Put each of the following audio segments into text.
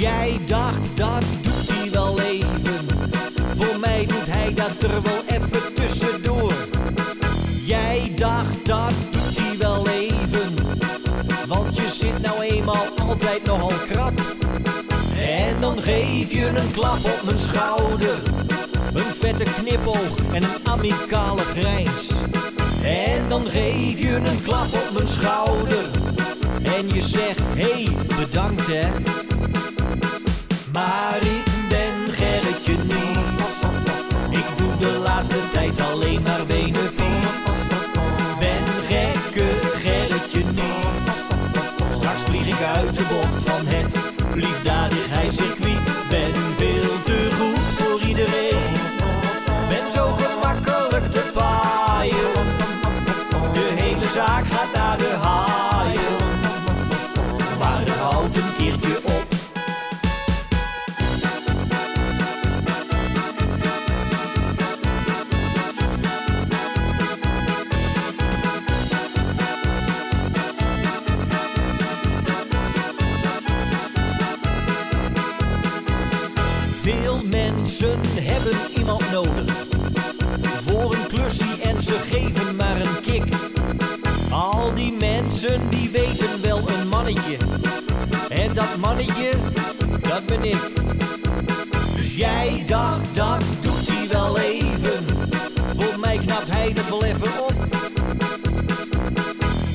Jij dacht, dat doet hij wel even. Voor mij doet hij dat er wel even tussendoor. Jij dacht, dat doet hij wel even. Want je zit nou eenmaal altijd nogal krap. En dan geef je een klap op mijn schouder, een vette knipoog en een amicale grijns. En dan geef je een klap op mijn schouder en je zegt, hey, bedankt hè. Maar ik ben Gerritje niet. Ik doe de laatste tijd alleen maar benefiet. Ben gekke Gerritje niet. Straks vlieg ik uit de bocht van het liefdadigheidscircuit. Ben veel te goed voor iedereen. Ben zo gemakkelijk te paaien. De hele zaak gaat naar de haaien. Maar er houdt een keertje op. Veel mensen hebben iemand nodig voor een klusje en ze geven maar een kick. Al die mensen die weten wel een mannetje. En dat mannetje, dat ben ik. Dus jij dacht, dat doet hij wel even. Voor mij knapt hij dat wel even op.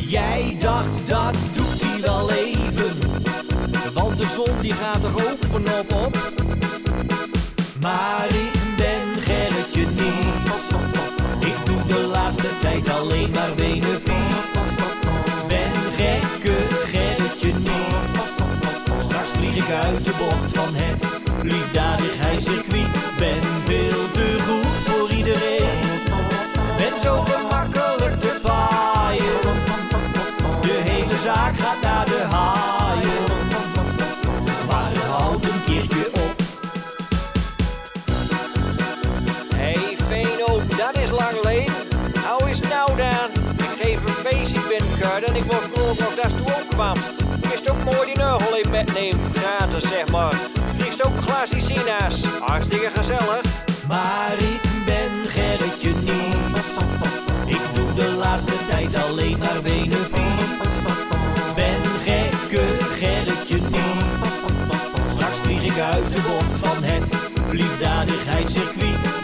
Jij dacht, dat doet hij wel even. Want de zon die gaat er ook vanop op. Maar ik ben Gerritje niet. Ik doe de laatste tijd alleen maar benefiet. Ben gekke Gerritje niet. Straks vlieg ik uit de bocht van het liefdadigheidscircuit. Ben veel te goed voor iedereen. Ben zo gemakkelijk te paaien. De hele zaak gaat naar de haaien. Maar het houdt een keertje op. Dat is lang geleden. Hoe is het nou dan? Ik geef een feestje binnenkort en ik word vrolijk nog dat je ook kwamst. Kist ook mooi die nagel in bed nemen, gratis zeg maar. Kriegst ook een glaasje sinaas, hartstikke gezellig. Maar ik ben Gerritje niet. Ik doe de laatste tijd alleen maar benefiet. Ben gekke Gerritje niet. Straks vlieg ik uit de bocht van het liefdadigheidscircuit.